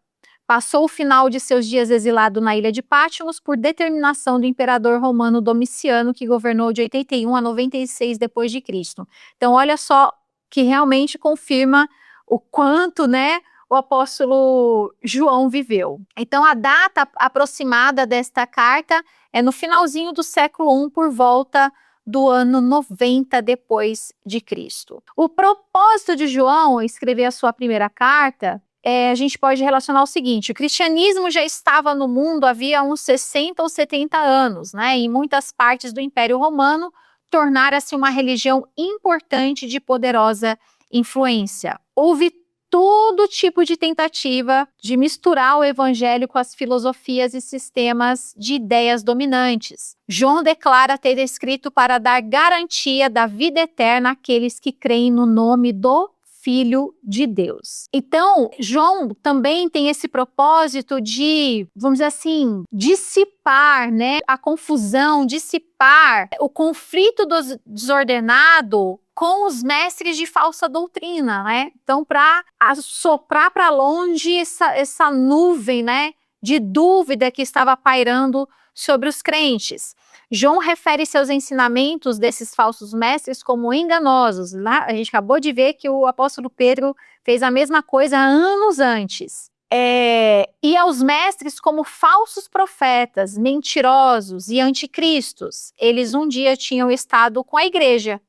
Passou o final de seus dias exilado na ilha de Patmos por determinação do imperador romano Domiciano, que governou de 81 a 96 depois de Cristo. Então, olha só que realmente confirma o quanto, né, o apóstolo João viveu. Então, a data aproximada desta carta é no finalzinho do século I, por volta do ano 90 depois de Cristo. O propósito de João escrever a sua primeira carta, a gente pode relacionar o seguinte: o cristianismo já estava no mundo havia uns 60 ou 70 anos, né? Em muitas partes do Império Romano, tornara-se uma religião importante de poderosa influência. Houve todo tipo de tentativa de misturar o evangelho com as filosofias e sistemas de ideias dominantes. João declara ter escrito para dar garantia da vida eterna àqueles que creem no nome do Filho de Deus. Então, João também tem esse propósito de, vamos dizer assim, dissipar, né, a confusão, dissipar o conflito desordenado com os mestres de falsa doutrina, né? Então, para soprar para longe essa nuvem, né, de dúvida que estava pairando sobre os crentes. João refere seus ensinamentos desses falsos mestres como enganosos. Lá, a gente acabou de ver que o apóstolo Pedro fez a mesma coisa anos antes. E aos mestres como falsos profetas, mentirosos e anticristos. Eles um dia tinham estado com a igreja,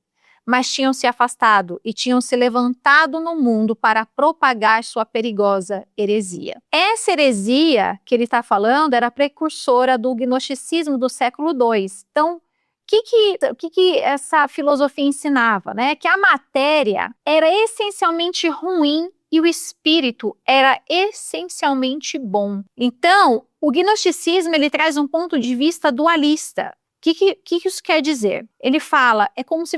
mas tinham se afastado e tinham se levantado no mundo para propagar sua perigosa heresia. Essa heresia que ele está falando era precursora do gnosticismo do século II. Então, que essa filosofia ensinava, né? Que a matéria era essencialmente ruim e o espírito era essencialmente bom. Então, o gnosticismo ele traz um ponto de vista dualista. O que isso quer dizer? Ele fala, é como se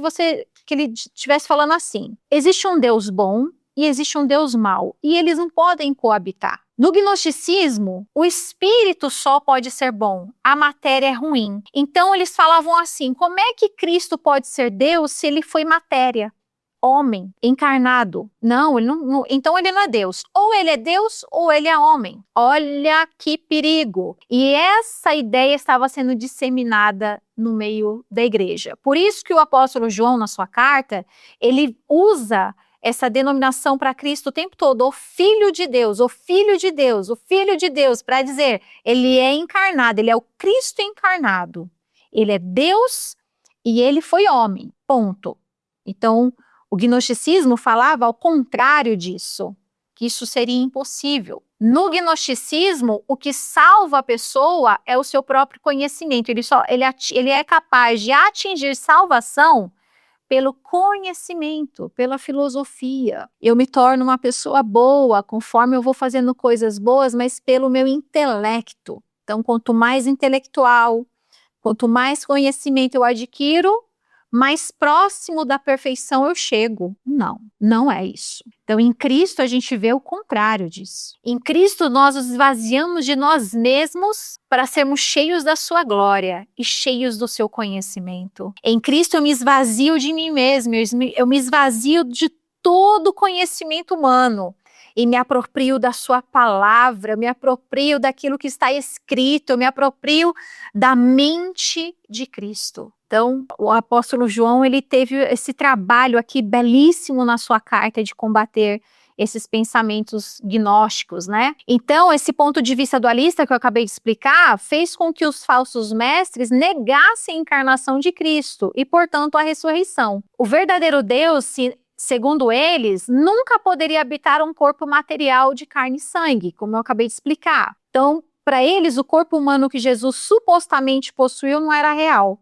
que ele estivesse falando assim: existe um Deus bom e existe um Deus mau, e eles não podem coabitar. No gnosticismo, o espírito só pode ser bom, a matéria é ruim. Então eles falavam assim: como é que Cristo pode ser Deus se ele foi matéria? Homem, encarnado. Não, então ele não é Deus. Ou ele é Deus ou ele é homem. Olha que perigo. E essa ideia estava sendo disseminada no meio da igreja. Por isso que o apóstolo João, na sua carta, ele usa essa denominação para Cristo o tempo todo, o Filho de Deus, o Filho de Deus, o Filho de Deus, para dizer, ele é encarnado, ele é o Cristo encarnado. Ele é Deus e ele foi homem, ponto. Então, o gnosticismo falava ao contrário disso, que isso seria impossível. No gnosticismo, o que salva a pessoa é o seu próprio conhecimento. Ele é capaz de atingir salvação pelo conhecimento, pela filosofia. Eu me torno uma pessoa boa conforme eu vou fazendo coisas boas, mas pelo meu intelecto. Então, quanto mais intelectual, quanto mais conhecimento eu adquiro, mais próximo da perfeição eu chego. Não, não é isso. Então, em Cristo, a gente vê o contrário disso. Em Cristo, nós nos esvaziamos de nós mesmos para sermos cheios da sua glória e cheios do seu conhecimento. Em Cristo, eu me esvazio de mim mesmo, eu me esvazio de todo o conhecimento humano e me aproprio da sua palavra, me aproprio daquilo que está escrito, eu me aproprio da mente de Cristo. Então, o apóstolo João, ele teve esse trabalho aqui belíssimo na sua carta de combater esses pensamentos gnósticos, né? Então, esse ponto de vista dualista que eu acabei de explicar fez com que os falsos mestres negassem a encarnação de Cristo e, portanto, a ressurreição. O verdadeiro Deus, segundo eles, nunca poderia habitar um corpo material de carne e sangue, como eu acabei de explicar. Então, para eles, o corpo humano que Jesus supostamente possuiu não era real,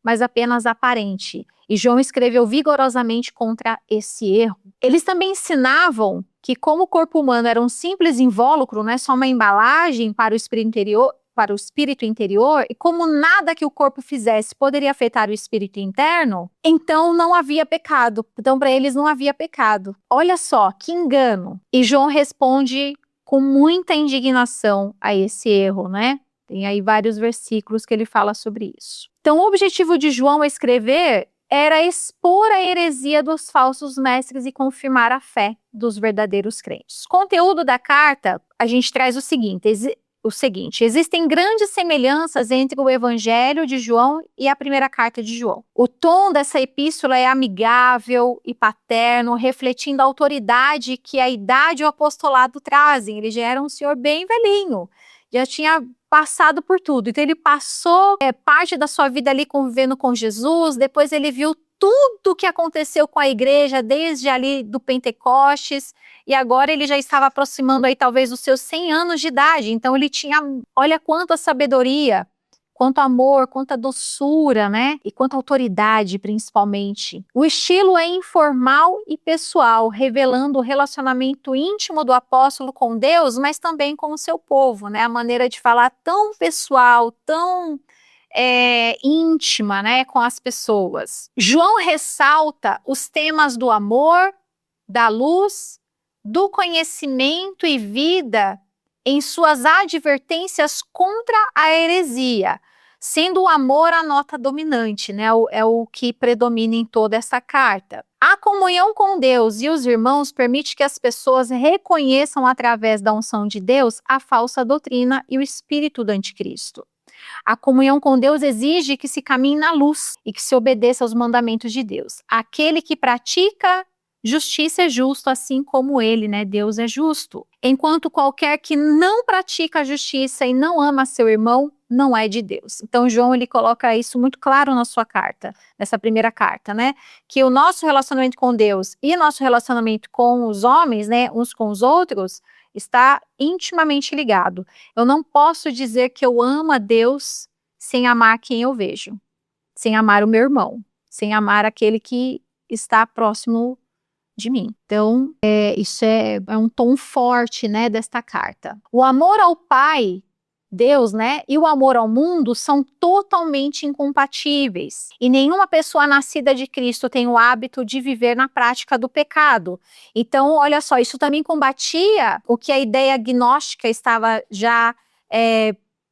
mas apenas aparente. E João escreveu vigorosamente contra esse erro. Eles também ensinavam que, como o corpo humano era um simples invólucro, não é só uma embalagem para o espírito interior, e como nada que o corpo fizesse poderia afetar o espírito interno, então não havia pecado. Então, para eles, não havia pecado. Olha só, que engano. E João responde com muita indignação a esse erro, né? Tem aí vários versículos que ele fala sobre isso. Então, o objetivo de João escrever era expor a heresia dos falsos mestres e confirmar a fé dos verdadeiros crentes. O conteúdo da carta, a gente traz o seguinte, existem grandes semelhanças entre o Evangelho de João e a primeira carta de João. O tom dessa epístola é amigável e paterno, refletindo a autoridade que a idade e o apostolado trazem. Ele já era um senhor bem velhinho, já tinha passado por tudo. Então ele passou parte da sua vida ali convivendo com Jesus, depois ele viu tudo o que aconteceu com a igreja desde ali do Pentecostes, e agora ele já estava aproximando aí talvez dos seus 100 anos de idade. Então ele tinha, olha quanta sabedoria, quanto amor, quanta doçura, né? E quanta autoridade, principalmente. O estilo é informal e pessoal, revelando o relacionamento íntimo do apóstolo com Deus, mas também com o seu povo, né? A maneira de falar tão pessoal, tão íntima, né, com as pessoas. João ressalta os temas do amor, da luz, do conhecimento e vida em suas advertências contra a heresia, sendo o amor a nota dominante, né? É o que predomina em toda essa carta. A comunhão com Deus e os irmãos permite que as pessoas reconheçam através da unção de Deus a falsa doutrina e o espírito do anticristo. A comunhão com Deus exige que se caminhe na luz e que se obedeça aos mandamentos de Deus. Aquele que pratica justiça é justo, assim como ele, né? Deus é justo. Enquanto qualquer que não pratica a justiça e não ama seu irmão, não é de Deus. Então, João, ele coloca isso muito claro na sua carta, nessa primeira carta, né? Que o nosso relacionamento com Deus e nosso relacionamento com os homens, né? Uns com os outros, está intimamente ligado. Eu não posso dizer que eu amo a Deus sem amar quem eu vejo. sem amar o meu irmão, sem amar aquele que está próximo de mim. Então, isso é um tom forte, né, desta carta. O amor ao Pai, Deus, né, e o amor ao mundo são totalmente incompatíveis. E nenhuma pessoa nascida de Cristo tem o hábito de viver na prática do pecado. Então, olha só, isso também combatia o que a ideia gnóstica estava já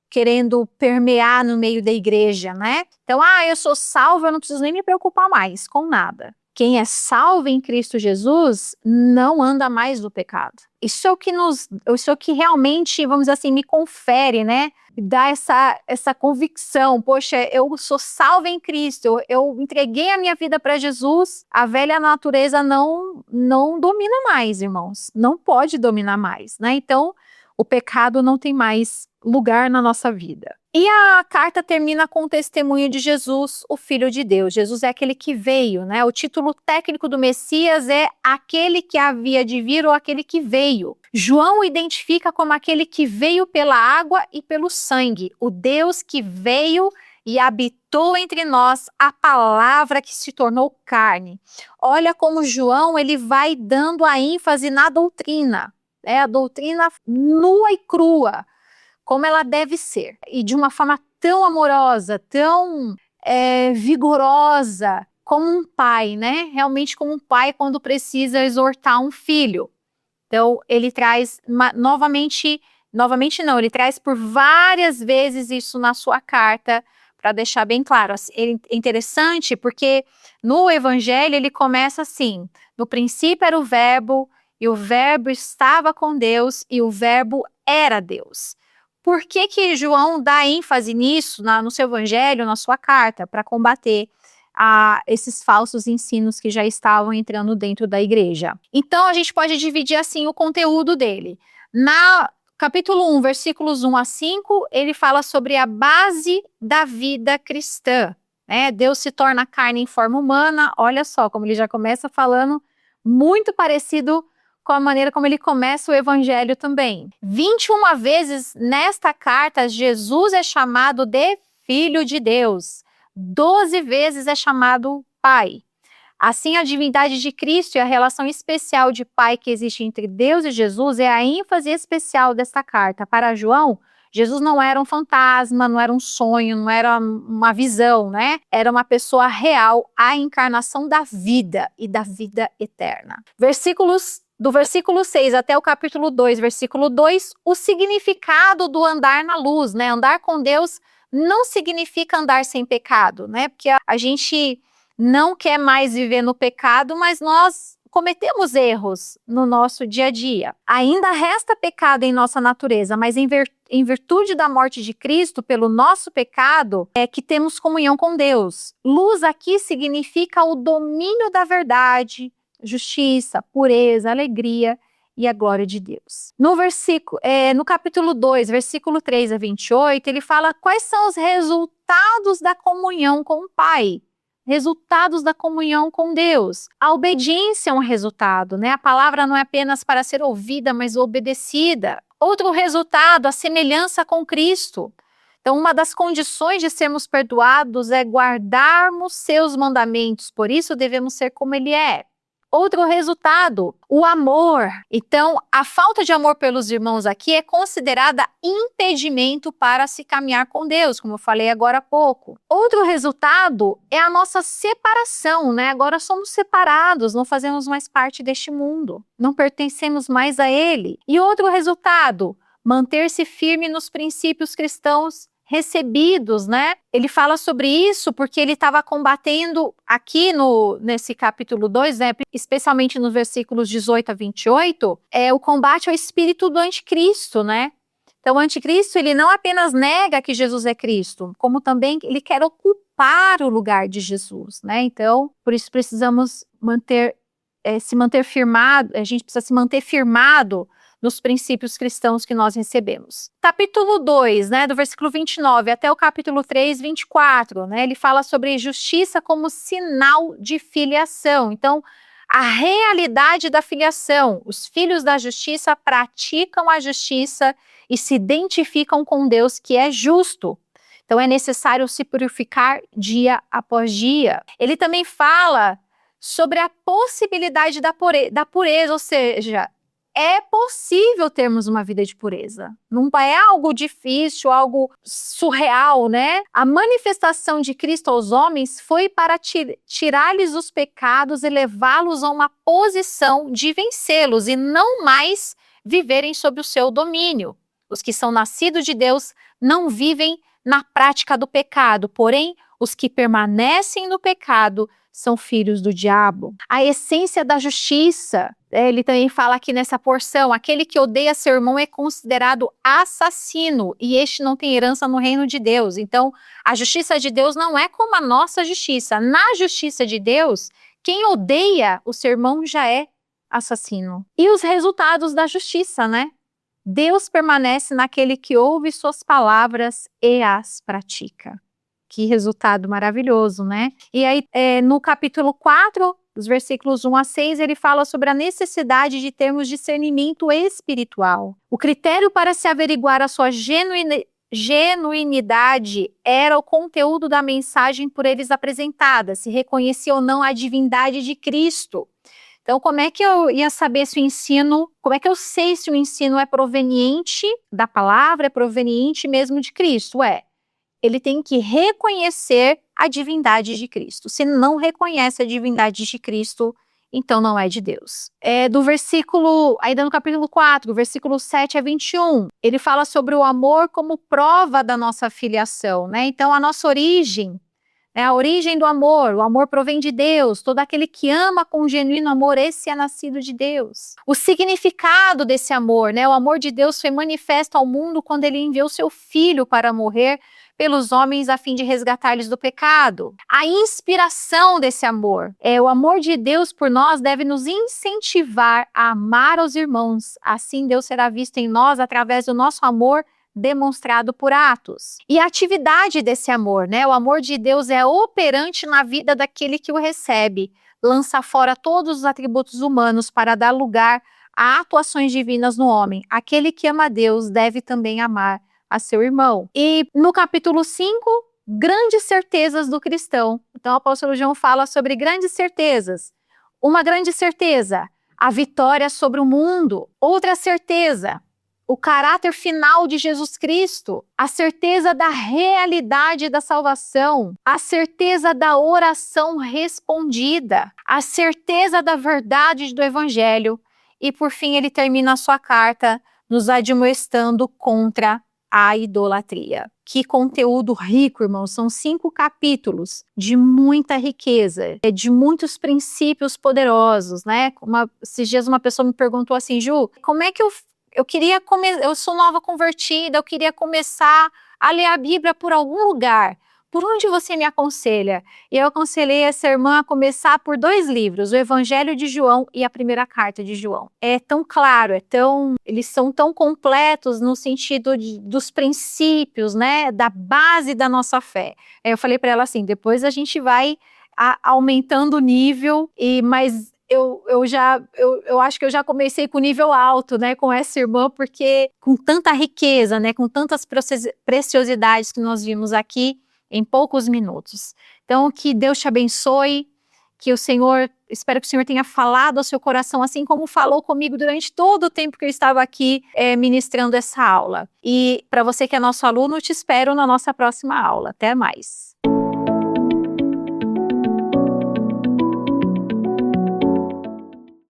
querendo permear no meio da igreja, né? Então, eu sou salvo, eu não preciso nem me preocupar mais com nada. Quem é salvo em Cristo Jesus não anda mais no pecado. Isso é o que realmente, vamos dizer assim, me confere, né? Dá essa convicção. Poxa, eu sou salvo em Cristo, eu entreguei a minha vida para Jesus, a velha natureza não domina mais, irmãos. Não pode dominar mais, né? Então, o pecado não tem mais lugar na nossa vida. E a carta termina com o testemunho de Jesus, o Filho de Deus. Jesus é aquele que veio, né? O título técnico do Messias é aquele que havia de vir ou aquele que veio. João o identifica como aquele que veio pela água e pelo sangue, o Deus que veio e habitou entre nós, a palavra que se tornou carne. Olha como João ele vai dando a ênfase na doutrina, a doutrina nua e crua, como ela deve ser, e de uma forma tão amorosa, tão vigorosa, como um pai, né? Realmente como um pai quando precisa exortar um filho. Então, ele traz novamente não, ele traz por várias vezes isso na sua carta, para deixar bem claro. É interessante porque no Evangelho ele começa assim: no princípio era o Verbo, e o Verbo estava com Deus, e o Verbo era Deus. Por que João dá ênfase nisso no seu evangelho, na sua carta, para combater esses falsos ensinos que já estavam entrando dentro da igreja? Então, a gente pode dividir assim o conteúdo dele. Na capítulo 1, versículos 1 a 5, ele fala sobre a base da vida cristã, né? Deus se torna carne em forma humana. Olha só como ele já começa falando, muito parecido com a maneira como ele começa o evangelho também. 21 vezes nesta carta, Jesus é chamado de Filho de Deus. 12 vezes é chamado Pai. Assim, a divindade de Cristo e a relação especial de Pai que existe entre Deus e Jesus é a ênfase especial desta carta. Para João, Jesus não era um fantasma, não era um sonho, não era uma visão, né? Era uma pessoa real, a encarnação da vida e da vida eterna. Do versículo 6 até o capítulo 2, versículo 2, o significado do andar na luz, né? Andar com Deus não significa andar sem pecado, né? Porque a gente não quer mais viver no pecado, mas nós cometemos erros no nosso dia a dia. Ainda resta pecado em nossa natureza, mas em virtude da morte de Cristo pelo nosso pecado, é que temos comunhão com Deus. Luz aqui significa o domínio da verdade, justiça, pureza, alegria e a glória de Deus. No capítulo 2, versículo 3 a 28, ele fala quais são os resultados da comunhão com o Pai. Resultados da comunhão com Deus. A obediência é um resultado, né? A palavra não é apenas para ser ouvida, mas obedecida. Outro resultado, a semelhança com Cristo. Então, uma das condições de sermos perdoados é guardarmos seus mandamentos, por isso devemos ser como Ele é. Outro resultado, o amor. Então, a falta de amor pelos irmãos aqui é considerada impedimento para se caminhar com Deus, como eu falei agora há pouco. Outro resultado é a nossa separação, né? Agora somos separados, não fazemos mais parte deste mundo, não pertencemos mais a ele. E outro resultado, manter-se firme nos princípios cristãos recebidos, né? Ele fala sobre isso porque ele estava combatendo aqui nesse capítulo 2, né, especialmente nos versículos 18 a 28, o combate ao espírito do anticristo, né? Então, o anticristo, ele não apenas nega que Jesus é Cristo, como também ele quer ocupar o lugar de Jesus, né? Então, por isso precisamos se manter firmado, a gente precisa se manter firmado nos princípios cristãos que nós recebemos. Capítulo 2, né, do versículo 29 até o capítulo 3, 24, né, ele fala sobre justiça como sinal de filiação. Então, a realidade da filiação. Os filhos da justiça praticam a justiça e se identificam com Deus que é justo. Então é necessário se purificar dia após dia. Ele também fala sobre a possibilidade da pureza, ou seja, é possível termos uma vida de pureza. Não é algo difícil, algo surreal, né? A manifestação de Cristo aos homens foi para tirar-lhes os pecados e levá-los a uma posição de vencê-los e não mais viverem sob o seu domínio. Os que são nascidos de Deus não vivem na prática do pecado, porém, os que permanecem no pecado são filhos do diabo. A essência da justiça, ele também fala aqui nessa porção, aquele que odeia seu irmão é considerado assassino e este não tem herança no reino de Deus. Então, a justiça de Deus não é como a nossa justiça. Na justiça de Deus, quem odeia o seu irmão já é assassino. E os resultados da justiça, né? Deus permanece naquele que ouve suas palavras e as pratica. Que resultado maravilhoso, né? E aí, no capítulo 4, dos versículos 1 a 6, ele fala sobre a necessidade de termos discernimento espiritual. O critério para se averiguar a sua genuinidade era o conteúdo da mensagem por eles apresentada, se reconhecia ou não a divindade de Cristo. Então, como é que eu ia saber se o ensino, como é que eu sei se o ensino é proveniente da palavra, é proveniente mesmo de Cristo? Ele tem que reconhecer a divindade de Cristo. Se não reconhece a divindade de Cristo, então não é de Deus. Do versículo, ainda no capítulo 4, versículo 7 a 21, ele fala sobre o amor como prova da nossa filiação, né? Então, a nossa origem, a origem do amor, o amor provém de Deus, todo aquele que ama com genuíno amor, esse é nascido de Deus. O significado desse amor, né? O amor de Deus foi manifesto ao mundo quando ele enviou seu Filho para morrer pelos homens a fim de resgatar-lhes do pecado. A inspiração desse amor, o amor de Deus por nós deve nos incentivar a amar os irmãos. Assim Deus será visto em nós através do nosso amor demonstrado por atos. E a atividade desse amor, né? O amor de Deus é operante na vida daquele que o recebe, lança fora todos os atributos humanos para dar lugar a atuações divinas no homem. Aquele que ama a Deus deve também amar a seu irmão. E no capítulo 5, grandes certezas do cristão. Então o apóstolo João fala sobre grandes certezas. Uma grande certeza, a vitória sobre o mundo. Outra certeza, o caráter final de Jesus Cristo, a certeza da realidade da salvação, a certeza da oração respondida, a certeza da verdade do evangelho. E por fim ele termina a sua carta nos admoestando contra a idolatria. Que conteúdo rico, irmãos. São 5 capítulos de muita riqueza, de muitos princípios poderosos, né? Esses dias uma pessoa me perguntou assim, Ju, como é que eu queria eu sou nova convertida, eu queria começar a ler a Bíblia por algum lugar. Por onde você me aconselha? E eu aconselhei essa irmã a começar por 2 livros, o Evangelho de João e a primeira carta de João. É tão claro, eles são tão completos no sentido dos princípios, né, da base da nossa fé. Aí eu falei para ela assim, depois a gente vai aumentando o nível, mas eu acho que eu já comecei com nível alto, né, com essa irmã, porque com tanta riqueza, né, com tantas preciosidades que nós vimos aqui, em poucos minutos. Então, que Deus te abençoe, que o Senhor, espero que o Senhor tenha falado ao seu coração, assim como falou comigo durante todo o tempo que eu estava aqui ministrando essa aula. E para você que é nosso aluno, te espero na nossa próxima aula. Até mais.